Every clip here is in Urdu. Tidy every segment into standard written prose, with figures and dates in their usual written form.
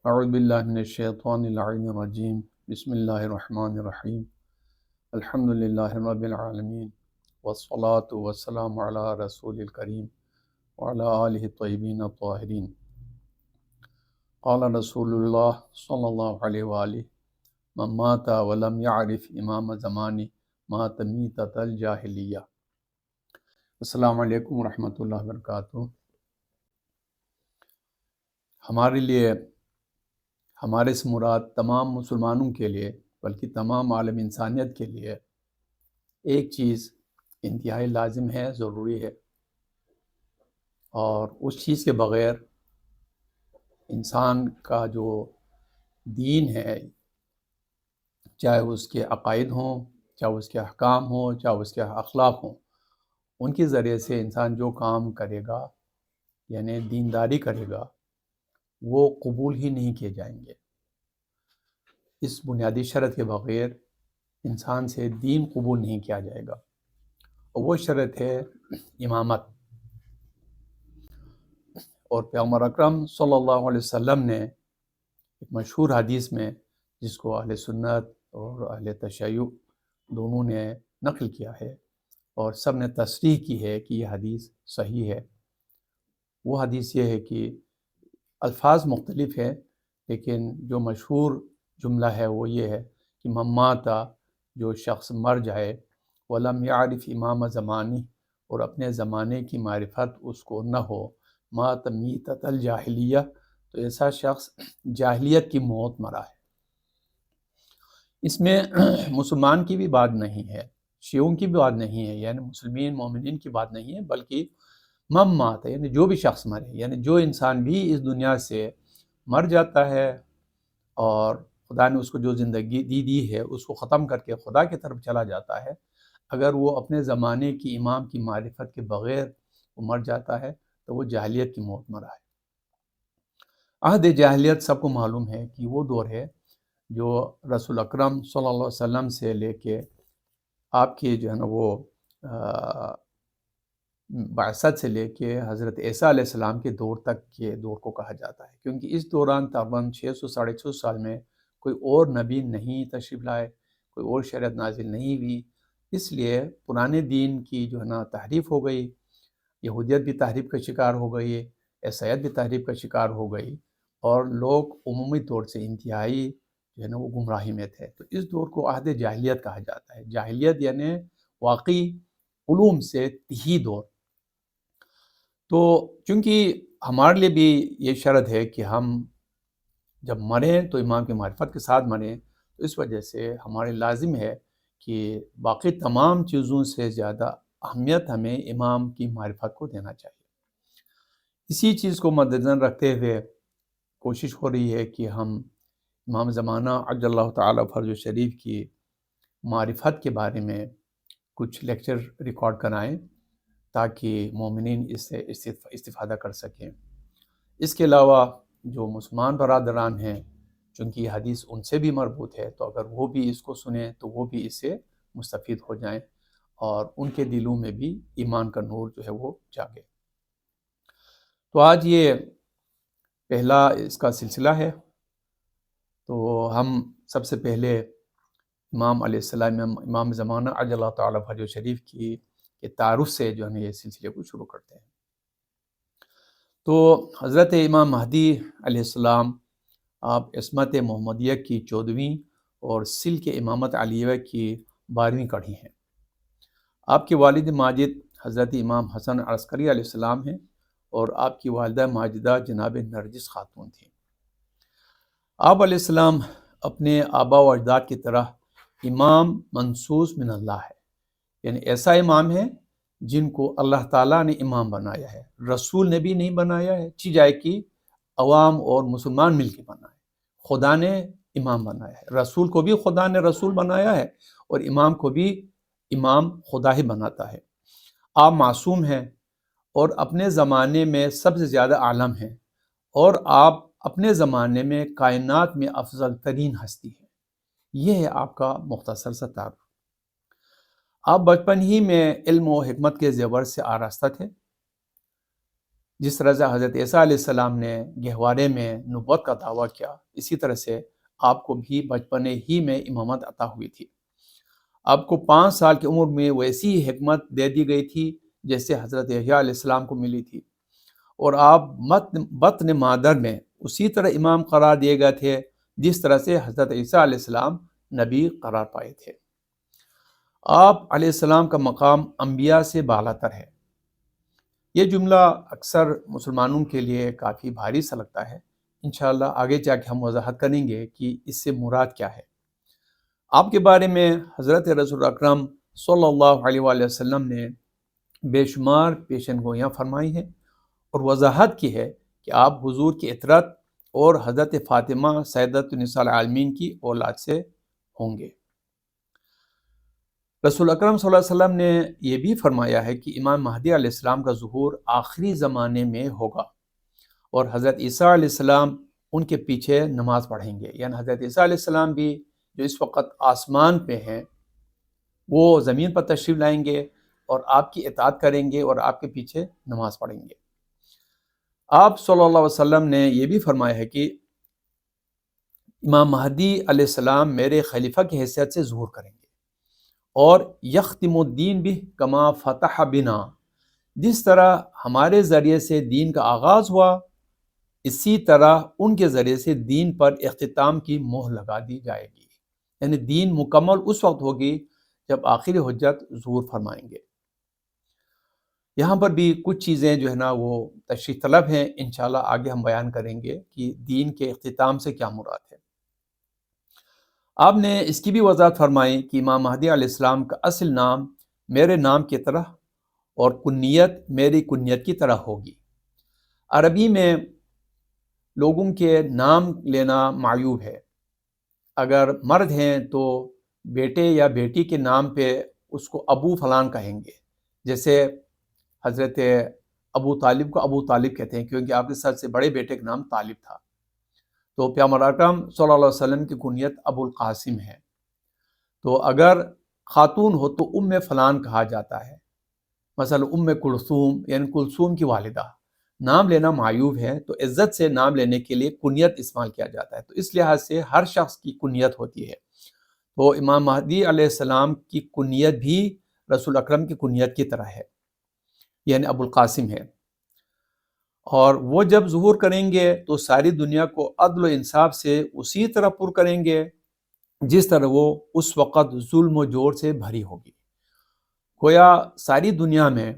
اعوذ باللہ من الشیطان اللعین الرجیم بسم اللہ الرحمن الرحیم الحمد للہ رب العالمین والصلاة والسلام علی رسول الکریم وعلی آلہ الطیبین الطاہرین قال رسول اللہ صلی اللہ علیہ وآلہ من مات ولم يعرف امام زمانی مات میتۃ الجاہلیہ۔ السلام علیکم ورحمۃ اللہ وبرکاتہ۔ ہمارے لیے، ہمارے سے مراد تمام مسلمانوں کے لیے بلکہ تمام عالم انسانیت کے لیے ایک چیز انتہائی لازم ہے، ضروری ہے، اور اس چیز کے بغیر انسان کا جو دین ہے، چاہے اس کے عقائد ہوں، چاہے اس کے احکام ہوں، چاہے اس کے اخلاق ہوں، ان کے ذریعے سے انسان جو کام کرے گا یعنی دینداری کرے گا وہ قبول ہی نہیں کیے جائیں گے۔ اس بنیادی شرط کے بغیر انسان سے دین قبول نہیں کیا جائے گا، اور وہ شرط ہے امامت۔ اور پیغمبر اکرم صلی اللہ علیہ وسلم نے ایک مشہور حدیث میں، جس کو اہل سنت اور اہل تشیع دونوں نے نقل کیا ہے اور سب نے تصریح کی ہے کہ یہ حدیث صحیح ہے، وہ حدیث یہ ہے کہ الفاظ مختلف ہیں لیکن جو مشہور جملہ ہے وہ یہ ہے کہ من مات، جو شخص مر جائے، ولم یعرف امام زمانی، اور اپنے زمانے کی معرفت اس کو نہ ہو، مات میتۃ الجاہلیہ، تو ایسا شخص جاہلیت کی موت مرا ہے۔ اس میں مسلمان کی بھی بات نہیں ہے، شیعوں کی بھی بات نہیں ہے، یعنی مسلمین مومنین کی بات نہیں ہے، بلکہ من مات یعنی جو بھی شخص مرے، یعنی جو انسان بھی اس دنیا سے مر جاتا ہے اور خدا نے اس کو جو زندگی دی ہے اس کو ختم کر کے خدا کی طرف چلا جاتا ہے، اگر وہ اپنے زمانے کی امام کی معرفت کے بغیر وہ مر جاتا ہے تو وہ جاہلیت کی موت مرا ہے۔ عہد جاہلیت سب کو معلوم ہے کہ وہ دور ہے جو رسول اکرم صلی اللہ علیہ وسلم سے لے کے آپ کی جو ہے نا وہ بعثت سے لے کے حضرت عیسیٰ علیہ السلام کے دور تک کے دور کو کہا جاتا ہے، کیونکہ اس دوران تقریباً 600 سال میں کوئی اور نبی نہیں تشریف لائے، کوئی اور شریعت نازل نہیں ہوئی، اس لیے پرانے دین کی جو ہے نا تحریف ہو گئی، یہودیت بھی تحریف کا شکار ہو گئی، عیسائیت بھی تحریف کا شکار ہو گئی، اور لوگ عمومی طور سے انتہائی جو ہے نا وہ گمراہی میں تھے۔ تو اس دور کو عہد جاہلیت کہا جاتا ہے۔ جاہلیت یعنی واقعی علوم سے تہی دور۔ تو چونکہ ہمارے لیے بھی یہ شرط ہے کہ ہم جب مریں تو امام کی معرفت کے ساتھ مریں، تو اس وجہ سے ہمارے لازم ہے کہ باقی تمام چیزوں سے زیادہ اہمیت ہمیں امام کی معرفت کو دینا چاہیے۔ اسی چیز کو مد نظر رکھتے ہوئے کوشش ہو رہی ہے کہ ہم امام زمانہ عجل اللہ تعالیٰ فرج شریف کی معرفت کے بارے میں کچھ لیکچر ریکارڈ کرائیں تاکہ مومنین اس سے استفادہ کر سکیں۔ اس کے علاوہ جو مسلمان برادران ہیں، چونکہ یہ حدیث ان سے بھی مربوط ہے، تو اگر وہ بھی اس کو سنیں تو وہ بھی اس سے مستفید ہو جائیں اور ان کے دلوں میں بھی ایمان کا نور جو ہے وہ جاگے۔ تو آج یہ پہلا اس کا سلسلہ ہے، تو ہم سب سے پہلے امام علیہ السلام، امام زمانہ عجل اللہ تعالیٰ فرج شریف کی کے تعارف سے جو ہے یہ سلسلے کو شروع کرتے ہیں۔ تو حضرت امام مہدی علیہ السلام، آپ عصمت محمدیہ کی 14ویں اور سلک امامت علیہ کی 12ویں کڑی ہیں۔ آپ کے والد ماجد حضرت امام حسن عسکری علیہ السلام ہیں اور آپ کی والدہ ماجدہ جناب نرجس خاتون تھیں۔ آپ علیہ السلام اپنے آبا و اجداد کی طرح امام منصوص من اللہ ہے، یعنی ایسا امام ہے جن کو اللہ تعالیٰ نے امام بنایا ہے، رسول نے بھی نہیں بنایا ہے، چی جائے کہ عوام اور مسلمان مل کے بنائے، خدا نے امام بنایا ہے، رسول کو بھی خدا نے رسول بنایا ہے اور امام کو بھی امام خدا ہی بناتا ہے۔ آپ معصوم ہیں اور اپنے زمانے میں سب سے زیادہ عالم ہیں، اور آپ اپنے زمانے میں کائنات میں افضل ترین ہستی ہیں۔ یہ ہے آپ کا مختصر سا تعارف۔ آپ بچپن ہی میں علم و حکمت کے زیور سے آراستہ تھے۔ جس طرح سے حضرت عیسیٰ علیہ السلام نے گہوارے میں نبوت کا دعویٰ کیا، اسی طرح سے آپ کو بھی بچپنے ہی میں امامت عطا ہوئی تھی۔ آپ کو 5 سال کی عمر میں ویسی ہی حکمت دے دی گئی تھی جیسے حضرت یحییٰ علیہ السلام کو ملی تھی، اور آپ بطن مادر میں اسی طرح امام قرار دیے گئے تھے جس طرح سے حضرت عیسیٰ علیہ السلام نبی قرار پائے تھے۔ آپ علیہ السلام کا مقام انبیاء سے بالاتر ہے۔ یہ جملہ اکثر مسلمانوں کے لیے کافی بھاری سا لگتا ہے۔ انشاءاللہ آگے جا کے ہم وضاحت کریں گے کہ اس سے مراد کیا ہے۔ آپ کے بارے میں حضرت رسول اکرم صلی اللہ علیہ وآلہ وسلم نے بے شمار پیشن گوئیاں فرمائی ہیں اور وضاحت کی ہے کہ آپ حضور کی اطرت اور حضرت فاطمہ سیدۃ النساء العالمین کی اولاد سے ہوں گے۔ رسول اکرم صلی اللہ علیہ وسلم نے یہ بھی فرمایا ہے کہ امام مہدی علیہ السلام کا ظہور آخری زمانے میں ہوگا، اور حضرت عیسیٰ علیہ السلام ان کے پیچھے نماز پڑھیں گے، یعنی حضرت عیسیٰ علیہ السلام بھی جو اس وقت آسمان پہ ہیں وہ زمین پر تشریف لائیں گے اور آپ کی اطاعت کریں گے اور آپ کے پیچھے نماز پڑھیں گے۔ آپ صلی اللہ علیہ وسلم نے یہ بھی فرمایا ہے کہ امام مہدی علیہ السلام میرے خلیفہ کی حیثیت سے ظہور کریں گے، اور یختم الدین بھی کما فتح بنا، جس طرح ہمارے ذریعے سے دین کا آغاز ہوا اسی طرح ان کے ذریعے سے دین پر اختتام کی مہر لگا دی جائے گی، یعنی دین مکمل اس وقت ہوگی جب آخری حجت ظہور فرمائیں گے۔ یہاں پر بھی کچھ چیزیں جو ہے نا وہ تشریح طلب ہیں، انشاءاللہ آگے ہم بیان کریں گے کہ دین کے اختتام سے کیا مراد ہے۔ آپ نے اس کی بھی وضاحت فرمائی کہ امام مہدی علیہ السلام کا اصل نام میرے نام کی طرح اور کنیت میری کنیت کی طرح ہوگی۔ عربی میں لوگوں کے نام لینا معیوب ہے۔ اگر مرد ہیں تو بیٹے یا بیٹی کے نام پہ اس کو ابو فلان کہیں گے، جیسے حضرت ابو طالب کو ابو طالب کہتے ہیں کیونکہ آپ کے سب سے بڑے بیٹے کا نام طالب تھا۔ تو پیغمبر اکرم صلی اللہ علیہ وسلم کی کنیت ابو القاسم ہے۔ تو اگر خاتون ہو تو ام فلان کہا جاتا ہے، مثلا ام کلثوم یعنی کلثوم کی والدہ۔ نام لینا معیوب ہے تو عزت سے نام لینے کے لیے کنیت استعمال کیا جاتا ہے، تو اس لحاظ سے ہر شخص کی کنیت ہوتی ہے۔ تو امام مہدی علیہ السلام کی کنیت بھی رسول اکرم کی کنیت کی طرح ہے، یعنی ابو القاسم ہے، اور وہ جب ظہور کریں گے تو ساری دنیا کو عدل و انصاف سے اسی طرح پر کریں گے جس طرح وہ اس وقت ظلم و جور سے بھری ہوگی۔ گویا ساری دنیا میں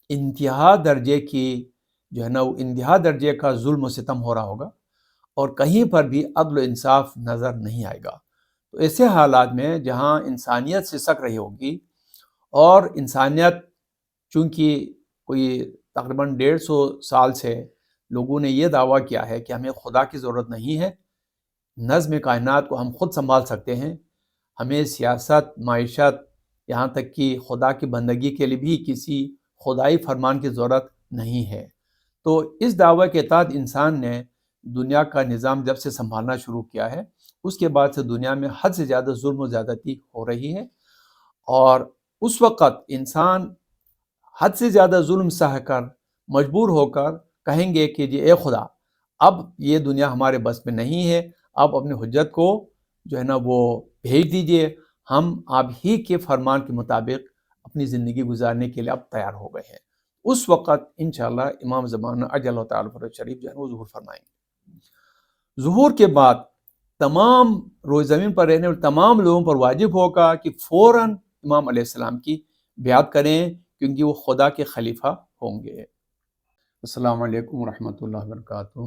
انتہا درجے کی جو ہے نا وہ انتہا درجے کا ظلم و ستم ہو رہا ہوگا، اور کہیں پر بھی عدل و انصاف نظر نہیں آئے گا۔ تو ایسے حالات میں جہاں انسانیت سسک رہی ہوگی، اور انسانیت چونکہ کوئی تقریباً 150 سال سے لوگوں نے یہ دعویٰ کیا ہے کہ ہمیں خدا کی ضرورت نہیں ہے، نظم کائنات کو ہم خود سنبھال سکتے ہیں، ہمیں سیاست، معیشت، یہاں تک کہ خدا کی بندگی کے لیے بھی کسی خدائی فرمان کی ضرورت نہیں ہے۔ تو اس دعویٰ کے تحت انسان نے دنیا کا نظام جب سے سنبھالنا شروع کیا ہے، اس کے بعد سے دنیا میں حد سے زیادہ ظلم و زیادتی ہو رہی ہے، اور اس وقت انسان حد سے زیادہ ظلم سہ کر مجبور ہو کر کہیں گے کہ جی اے خدا، اب یہ دنیا ہمارے بس میں نہیں ہے، اب اپنی حجت کو جو ہے نا وہ بھیج دیجئے، ہم آپ ہی کے فرمان کے مطابق اپنی زندگی گزارنے کے لیے اب تیار ہو گئے ہیں۔ اس وقت انشاءاللہ امام زمانہ عجل اللہ تعالیٰ فرج شریف جو ہے وہ ظہور فرمائیں گے۔ ظہور کے بعد تمام روز زمین پر رہنے والے تمام لوگوں پر واجب ہوگا کہ فوراً امام علیہ السلام کی بیعت کریں، کیونکہ وہ خدا کے خلیفہ ہوں گے۔ السلام علیکم ورحمۃ اللہ وبرکاتہ۔